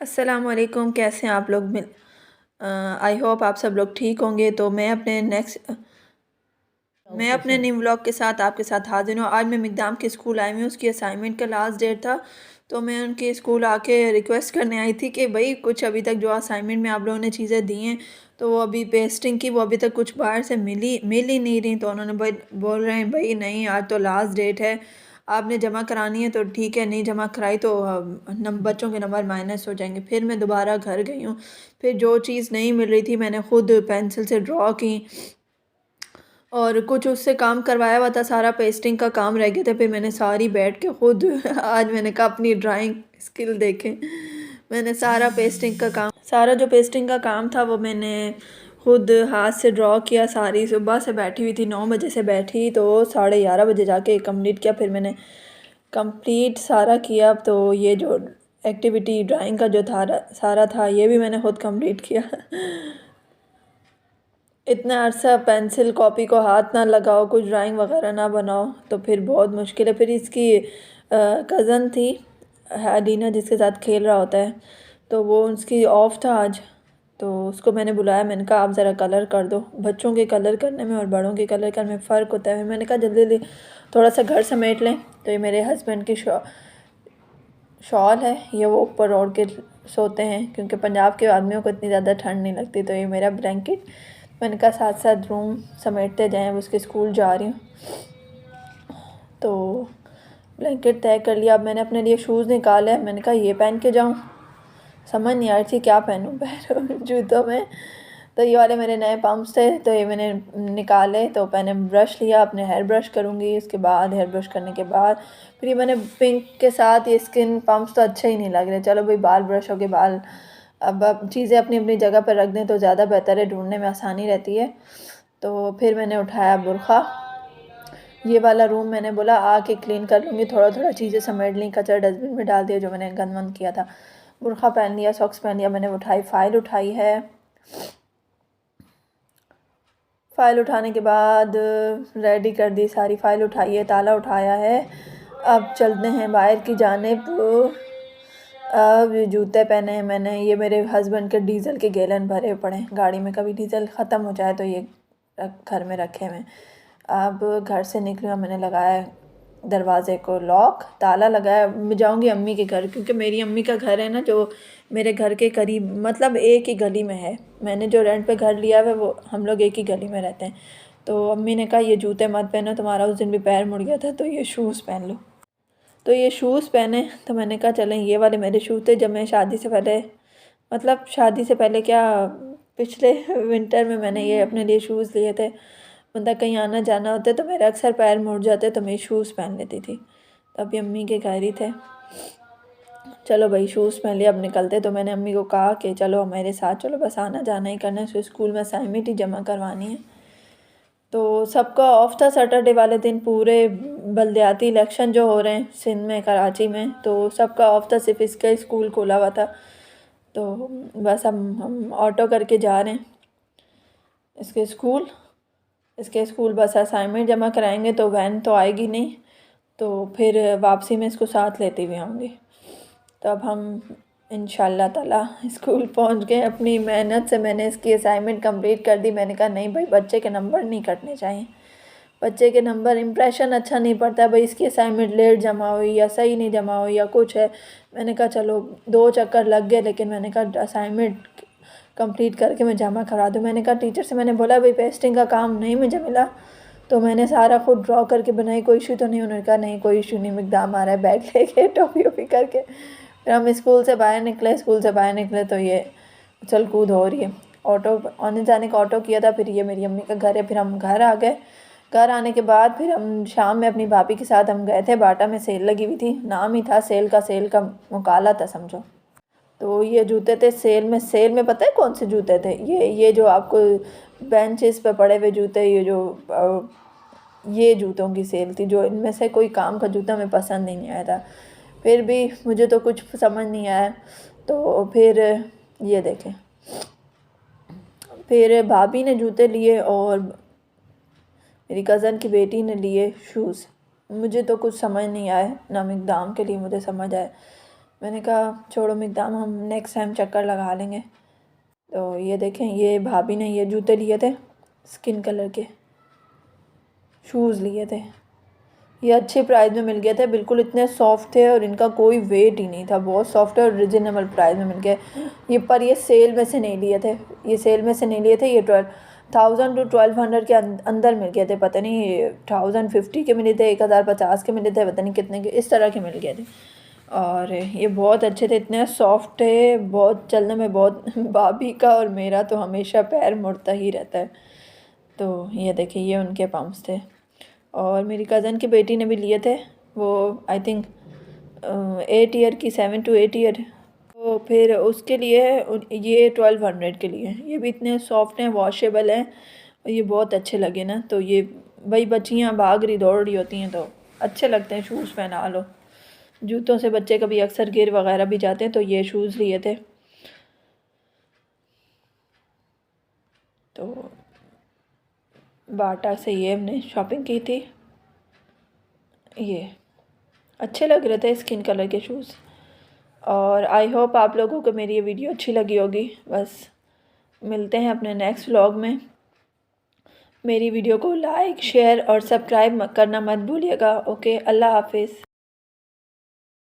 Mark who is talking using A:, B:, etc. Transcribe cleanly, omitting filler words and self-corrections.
A: अस्सलाम वालेकुम। कैसे हैं आप लोग? आई होप आप सब लोग ठीक होंगे। तो मैं अपने न्यू व्लॉग के साथ आपके साथ हाजिर हूँ। आज मैं मिकदाम के स्कूल आई हुई हूँ। उसकी असाइनमेंट का लास्ट डेट था, तो मैं उनके स्कूल आके रिक्वेस्ट करने आई थी कि भाई कुछ अभी तक जो असाइनमेंट में आप लोगों ने चीज़ें दी हैं, तो वो अभी पेस्टिंग की, वो अभी तक कुछ बाहर से मिल ही नहीं रही। तो उन्होंने भाई बोल रहे हैं भाई नहीं, आज तो लास्ट डेट है, आपने जमा करानी है तो ठीक है, नहीं जमा कराई तो बच्चों के नंबर माइनस हो जाएंगे। फिर मैं दोबारा घर गई हूँ। फिर जो चीज़ नहीं मिल रही थी मैंने ख़ुद पेंसिल से ड्रॉ की, और कुछ उससे काम करवाया हुआ था, सारा पेस्टिंग का काम रह गया था। फिर मैंने सारी बैठ के खुद आज मैंने कहा अपनी ड्राइंग स्किल देखें। मैंने सारा जो पेस्टिंग का काम था वो मैंने खुद हाथ से ड्रॉ किया। सारी सुबह से बैठी हुई थी, 9 बजे से बैठी, तो 11:30 बजे जाके कंप्लीट किया। फिर मैंने कंप्लीट सारा किया। तो ये जो एक्टिविटी ड्राइंग का जो था सारा था, ये भी मैंने खुद कंप्लीट किया। इतना अरसा पेंसिल कॉपी को हाथ ना लगाओ, कुछ ड्राइंग वगैरह ना बनाओ, तो फिर बहुत मुश्किल है। फिर इसकी कज़न थी अदीना, जिसके साथ खेल रहा होता है, तो वो उसकी ऑफ था आज, तो उसको मैंने बुलाया। मैंने कहा आप ज़रा कलर कर दो। बच्चों के कलर करने में और बड़ों के कलर करने में फ़र्क होता है। मैंने कहा जल्दी जल्दी थोड़ा सा घर समेट लें। तो ये मेरे हस्बैंड की शॉल है, ये वो ऊपर ओढ़ के सोते हैं, क्योंकि पंजाब के आदमियों को इतनी ज़्यादा ठंड नहीं लगती। तो ये मेरा ब्लैंकेट, मैंने कहा साथ साथ रूम समेटते जाएं। उसके स्कूल जा रही हूँ, तो ब्लैंकेट तय कर लिया। अब मैंने अपने लिए शूज़ निकाले। मैंने कहा ये पहन के जाऊँ, समझ नहीं आ रही थी क्या पहनूँ पैरों जूतों में। तो ये वाले मेरे नए पम्प्स थे, तो ये मैंने निकाले। तो मैंने ब्रश लिया, अपने हेयर ब्रश करूँगी। उसके बाद हेयर ब्रश करने के बाद फिर ये मैंने पिंक के साथ ये स्किन पम्प्स तो अच्छे ही नहीं लग रहे। चलो भाई बाल ब्रश हो गए, बाल अब चीज़ें अपनी अपनी जगह पर रख दें तो ज़्यादा बेहतर है, ढूंढने में आसानी रहती है। तो फिर मैंने उठाया बुरखा। ये वाला रूम मैंने बोला आके क्लीन कर लूँगी, थोड़ा थोड़ा चीज़ें समेट ली, कचरा डस्टबिन में डाल दिया जो मैंने गंद वंद किया था। बुरखा पहन लिया, सॉक्स पहन लिया। मैंने फ़ाइल उठाई है। फ़ाइल उठाने के बाद रेडी कर दी, सारी फ़ाइल उठाई है, ताला उठाया है। अब चलते हैं बाहर की जानिब। अब जूते पहने हैं मैंने। ये मेरे हस्बैंड के डीज़ल के गैलन भरे पड़े हैं गाड़ी में, कभी डीज़ल ख़त्म हो जाए तो ये घर में रखे हुए। अब घर से निकला, मैंने लगाया दरवाज़े को लॉक, ताला लगाया। मैं जाऊँगी अम्मी के घर, क्योंकि मेरी अम्मी का घर है ना जो मेरे घर के करीब, मतलब एक ही गली में है। मैंने जो रेंट पे घर लिया है वो हम लोग एक ही गली में रहते हैं। तो अम्मी ने कहा ये जूते मत पहनो, तुम्हारा उस दिन भी पैर मुड़ गया था, तो ये शूज़ पहन लो। तो ये शूज़ पहने, तो मैंने कहा चलें, ये वाले मेरे शूज़ थे जब मैं शादी से पहले, मतलब शादी से पहले क्या, पिछले विंटर में मैंने ये अपने लिए शूज़ लिए थे। मतलब कहीं आना जाना होता तो मेरे अक्सर पैर मुड़ जाते, तो मैं शूज़ पहन लेती थी। तो अभी अम्मी के घर ही थे। चलो भाई शूज़ पहन लिया, अब निकलते। तो मैंने अम्मी को कहा कि चलो मेरे साथ चलो, बस आना जाना ही करना है, स्कूल में असाइनमेंट ही जमा करवानी है। तो सबका ऑफ था सैटरडे वाले दिन। पूरे बलदियाती इलेक्शन जो हो रहे हैं सिंध में, कराची में, तो सबका ऑफ था, सिर्फ इसका स्कूल खोला हुआ था। तो बस हम ऑटो करके जा रहे हैं इसके स्कूल बस असाइनमेंट जमा कराएंगे, तो वैन तो आएगी नहीं, तो फिर वापसी में इसको साथ लेते हुए आऊँगी। तो अब हम इंशाल्लाह ताला स्कूल पहुंच गए। अपनी मेहनत से मैंने इसकी असाइनमेंट कंप्लीट कर दी। मैंने कहा नहीं भाई, बच्चे के नंबर नहीं कटने चाहिए, बच्चे के नंबर, इम्प्रेशन अच्छा नहीं पड़ता भाई। इसकी असाइनमेंट लेट जमा हुई या सही नहीं जमा हुई या कुछ है। मैंने कहा चलो 2 चक्कर लग गए, लेकिन मैंने कहा असाइनमेंट कंप्लीट करके मैं जमा करा दूँ। मैंने कहा टीचर से मैंने बोला भाई पेस्टिंग का काम नहीं मुझे मिला, तो मैंने सारा खुद ड्रॉ करके बनाई, कोई इशू तो नहीं। उन्होंने कहा नहीं कोई इशू नहीं, मिकदाम आ रहा है बैग लेके टोपी वोपी करके। फिर हम स्कूल से बाहर निकले तो ये उछल कूद हो रही है। ऑटो आने जाने का ऑटो किया था, फिर ये मेरी अम्मी का घर है। फिर हम घर आ गए। घर आने के बाद फिर हम शाम में अपनी भाभी के साथ हम गए थे, बाटा में सेल लगी हुई थी, नाम ही था सेल का मुकाला था समझो। तो ये जूते थे सेल में पता है कौन से जूते थे? ये जो आपको बेंचेस पे पड़े हुए जूते, ये जूतों की सेल थी। जो इनमें से कोई काम का जूता हमें पसंद ही नहीं आया था, फिर भी मुझे तो कुछ समझ नहीं आया। तो फिर ये देखें, फिर भाभी ने जूते लिए और मेरी कज़न की बेटी ने लिए शूज़। मुझे तो कुछ समझ नहीं आया, ना मिकदाम के लिए मुझे समझ आया। मैंने कहा छोड़ो मिकदाम, हम नेक्स्ट टाइम चक्कर लगा लेंगे। तो ये देखें, ये भाभी ने ये जूते लिए थे, स्किन कलर के शूज़ लिए थे। ये अच्छे प्राइस में मिल गए थे, बिल्कुल इतने सॉफ्ट थे और इनका कोई वेट ही नहीं था, बहुत सॉफ्ट है और रिजनेबल प्राइस में मिल गए ये। पर ये सेल में से नहीं लिए थे, ये सेल में से नहीं लिए थे, ये 1000 to 1200 के अंदर मिल गए थे। पता नहीं 1050 के मिले थे, 1050 के मिले थे, पता नहीं कितने के, इस तरह के मिल गए थे। और ये बहुत अच्छे थे, इतने सॉफ्ट थे, बहुत चलने में बहुत भाभी का और मेरा तो हमेशा पैर मुड़ता ही रहता है। तो ये देखिए, ये उनके पम्प्स थे। और मेरी कज़न की बेटी ने भी लिए थे, वो आई थिंक 8 ईयर की, 7 to 8 ईयर। तो फिर उसके लिए ये 1200 के लिए। ये भी इतने सॉफ्ट हैं, वॉशेबल हैं और ये बहुत अच्छे लगे ना। तो ये भाई बच्चियाँ भाग रही दौड़ रही होती हैं तो अच्छे लगते हैं, शूज़ पहना लो। जूतों से बच्चे कभी अक्सर गिर वगैरह भी जाते हैं, तो ये शूज़ लिए थे। तो बाटा से ये हमने शॉपिंग की थी। ये अच्छे लग रहे थे, स्किन कलर के शूज़। और आई होप आप लोगों को मेरी ये वीडियो अच्छी लगी होगी। बस मिलते हैं अपने नेक्स्ट व्लॉग में। मेरी वीडियो को लाइक, शेयर और सब्सक्राइब करना मत भूलिएगा। ओके, अल्लाह हाफिज़।